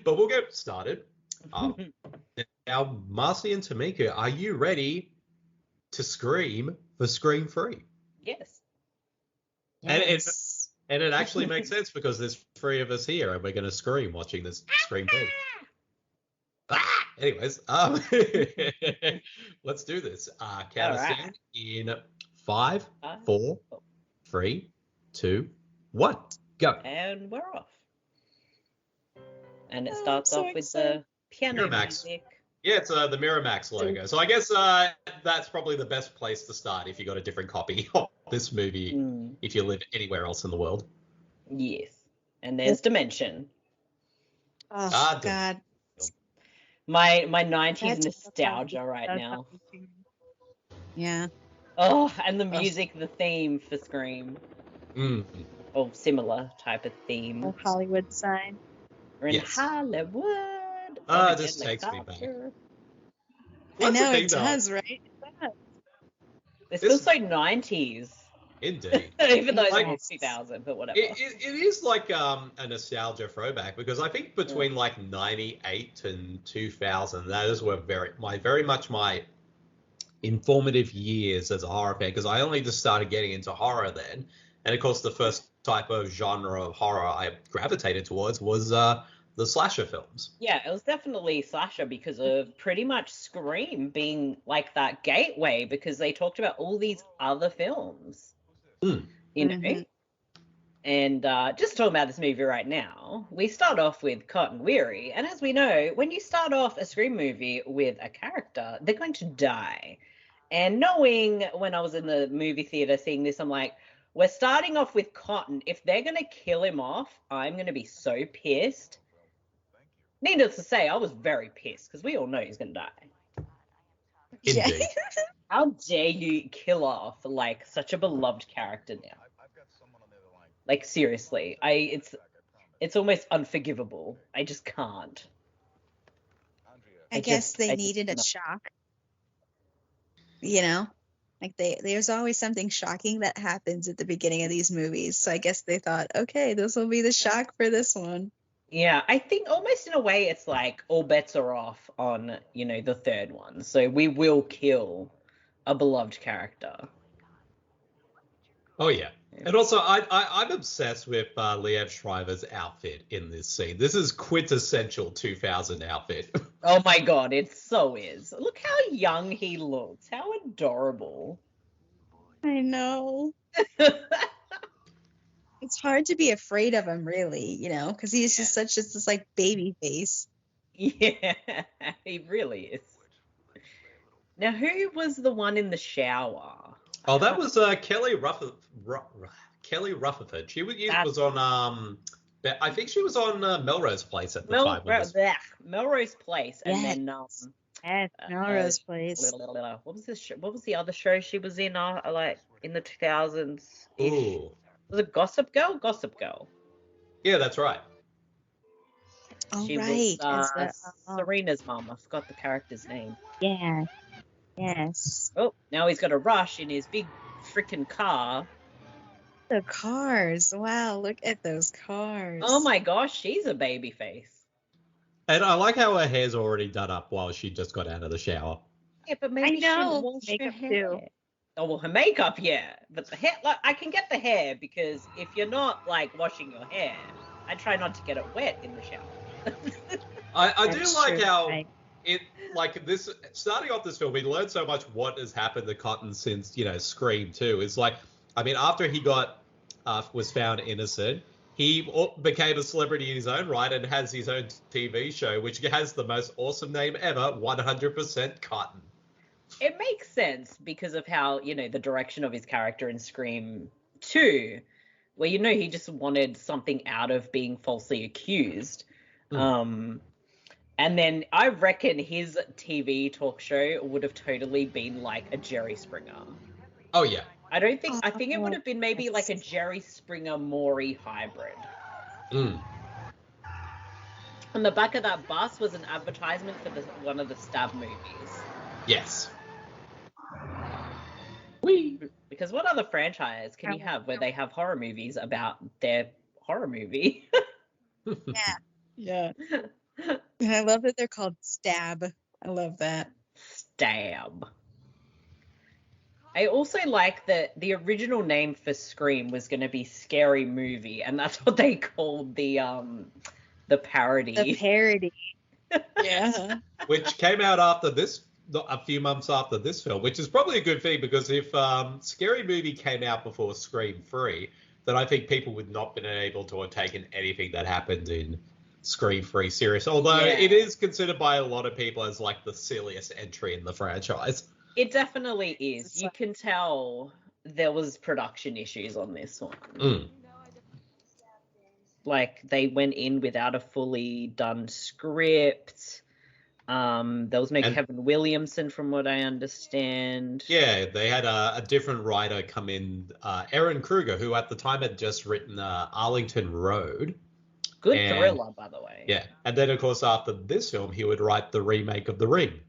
But we'll get started. Now, Marcy and Tamika, are you ready to scream for Scream 3? Yes. And it actually makes sense because there's three of us here and we're going to scream watching this Scream 3. Anyways, let's do this. Count us down in 5, 4, 3, 2, 1. Go. And we're off. And it starts off with the piano music. Yeah, it's the Miramax logo. So I guess that's probably the best place to start if you got a different copy of this movie if you live anywhere else in the world. Yes. And there's Dimension. Oh, God. My 90s nostalgia right now. Yeah. Oh, and the music, the theme for Scream. Or similar type of theme. Oh, Hollywood sign. We're in Hollywood. It just takes me back. I know, it does, right? It feels so 90s. Indeed. Even though it's 2000, but whatever. It is like a nostalgia throwback because I think between like 98 and 2000, those were very much my informative years as a horror fan because I only just started getting into horror then. And of course, the first type of genre of horror I gravitated towards was the slasher films. Yeah, it was definitely slasher because of pretty much Scream being like that gateway because they talked about all these other films. You know? And just talking about this movie right now, we start off with Cotton Weary. And as we know, when you start off a Scream movie with a character, they're going to die. And knowing when I was in the movie theater seeing this, I'm like, we're starting off with Cotton. If they're going to kill him off, I'm going to be so pissed. Needless to say, I was very pissed because we all know he's going to die. Indeed. How dare you kill off like such a beloved character now? Like seriously, it's almost unforgivable. I just can't. I guess they needed a shock. You know, like there's always something shocking that happens at the beginning of these movies. So I guess they thought, okay, this will be the shock for this one. Yeah, I think almost in a way it's like all bets are off on, you know, the third one. So we will kill a beloved character. Oh, yeah. And also, I'm obsessed with Liev Schreiber's outfit in this scene. This is quintessential 2000 outfit. Oh, my God. It so is. Look how young he looks. How adorable. I know. It's hard to be afraid of him, really, you know, because he's just such this like baby face. Yeah, he really is. Now, who was the one in the shower? Oh, that was Kelly Rutherford. She was on I think she was on Melrose Place at the time. Melrose Place, and then Melrose Place. What was this? What was the other show she was in? Like in the 2000s. Ooh. Was it Gossip Girl? Gossip Girl. Yeah, that's right. Oh, She right. was Serena's mom. I forgot the character's name. Yeah. Yes. Oh, now he's got a rush in his big freaking car. The cars. Wow, look at those cars. Oh my gosh, she's a baby face. And I like how her hair's already done up while she just got out of the shower. Yeah, but maybe she washed makeup her hair. too. Oh, well, her makeup, yeah. But the hair, like, I can get the hair because if you're not, like, washing your hair, I try not to get it wet in the shower. I do like true, how right. it, like this, starting off this film, we learned so much what has happened to Cotton since, you know, Scream 2. It's like, I mean, after he was found innocent, he became a celebrity in his own right and has his own TV show, which has the most awesome name ever, 100% Cotton. It makes sense because of how, you know, the direction of his character in Scream 2, where, you know, he just wanted something out of being falsely accused. And then I reckon his TV talk show would have totally been like a Jerry Springer. Oh, yeah. I think it would have been maybe like a Jerry Springer Maury hybrid. On the back of that bus was an advertisement for one of the Stab movies. Yes. Because what other franchise can you have where they have horror movies about their horror movie? Yeah. Yeah. And I love that they're called Stab. I love that. Stab. I also like that the original name for Scream was going to be Scary Movie, and that's what they called the parody. The parody. Yeah. Which came out after this, a few months after this film, which is probably a good thing, because if Scary Movie came out before Scream 3, then I think people would not have been able to have taken anything that happened in Scream 3 serious, although it is considered by a lot of people as like the silliest entry in the franchise. It definitely is. You can tell there was production issues on this one. Like, they went in without a fully done script. There was no Kevin Williamson, from what I understand. Yeah, they had a different writer come in, Aaron Kruger, who at the time had just written Arlington Road. Good thriller, by the way. Yeah, and then, of course, after this film, he would write the remake of The Ring.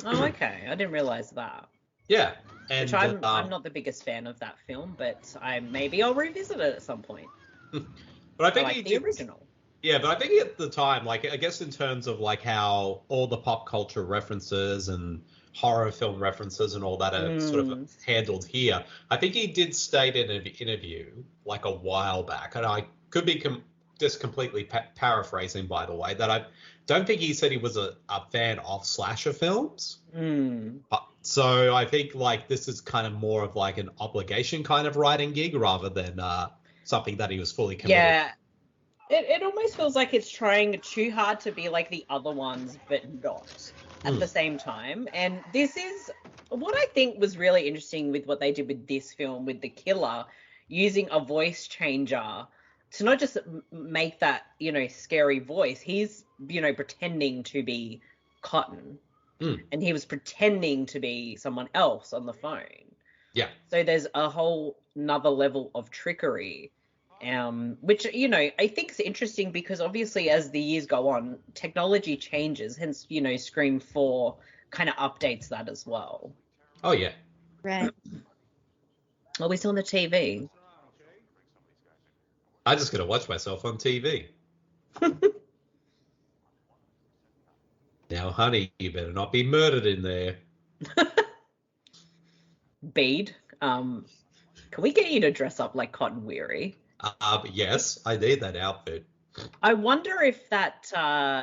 Oh, okay. I didn't realize that. Yeah. And, which I'm not the biggest fan of that film, but maybe I'll revisit it at some point. But I think he did the original. Yeah, but I think at the time, like, I guess in terms of like how all the pop culture references and horror film references and all that are sort of handled here, I think he did state in an interview like a while back, and I could be just completely paraphrasing, by the way, that I don't think he said he was a fan of slasher films. So I think like this is kind of more of like an obligation kind of writing gig rather than something that he was fully committed. Yeah. It almost feels like it's trying too hard to be like the other ones, but not at the same time. And this is what I think was really interesting with what they did with this film, with the killer using a voice changer to not just make that, scary voice. He's, pretending to be Cotton. And he was pretending to be someone else on the phone. Yeah. So there's a whole nother level of trickery. Which, I think is interesting because obviously as the years go on, technology changes. Hence, Scream 4 kind of updates that as well. Oh, yeah. Right. Well, we saw on the TV. I just got to watch myself on TV. Now, honey, you better not be murdered in there. Bede, can we get you to dress up like Cotton Weary? Yes, I need that outfit. I wonder if that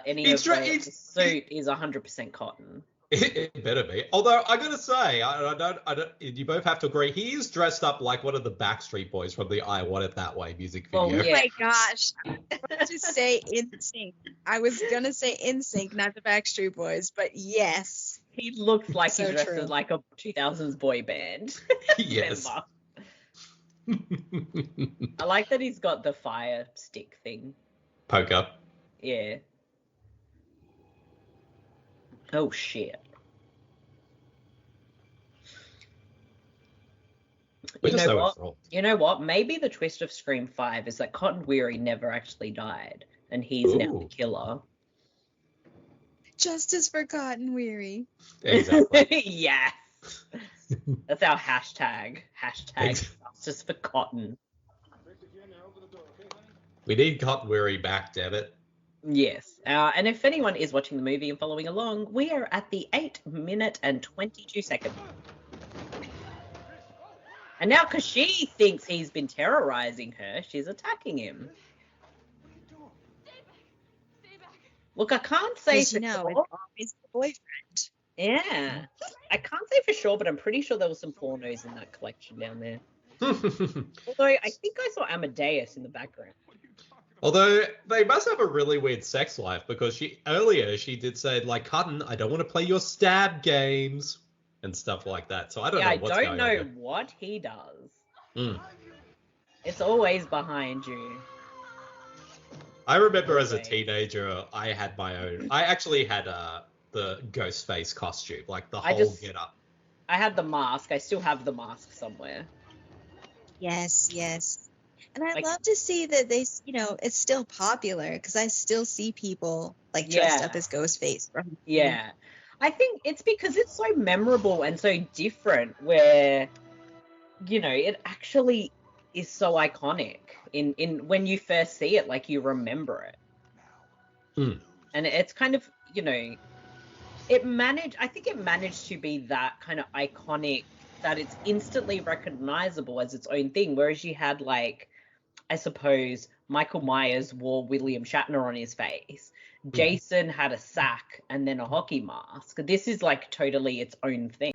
any of the suit is 100% cotton. It better be. Although I gotta say, I don't. You both have to agree. He is dressed up like one of the Backstreet Boys from the "I Want It That Way" music video. Oh my gosh! I wanted to say NSYNC. I was gonna say NSYNC, not the Backstreet Boys, but yes, he looks like so he's dressed as like a 2000s boy band. Yes. I like that he's got the fire stick thing. Poker. Yeah. Oh shit. You know what? Maybe the twist of Scream 5 is that Cotton Weary never actually died, and he's now the killer. Justice for Cotton Weary. Exactly. Yes. That's our hashtag. Hashtag Justice for Cotton. We need Cotton Weary back, damn it. Yes. And if anyone is watching the movie and following along, we are at the 8-minute and 22 seconds. And now, because she thinks he's been terrorizing her, she's attacking him. Look, I can't say for sure. It's always the boyfriend. Yeah. I can't say for sure, but I'm pretty sure there was some pornos in that collection down there. Although I think I saw Amadeus in the background. Although they must have a really weird sex life, because she did say, like, Cotton, I don't want to play your stab games and stuff like that. So I don't know what's going on. I don't know what he does. It's always behind you. I remember as a teenager, I had my own. I actually had the ghost face costume, like the whole get up. I had the mask. I still have the mask somewhere. Yes. And I love to see that they, it's still popular, because I still see people like dressed up as Ghostface. Yeah. I think it's because it's so memorable and so different where, it actually is so iconic in when you first see it, like you remember it. And it's kind of, you know, I think it managed to be that kind of iconic that it's instantly recognizable as its own thing. Whereas you had, like, I suppose Michael Myers wore William Shatner on his face. Jason had a sack and then a hockey mask. This is like totally its own thing.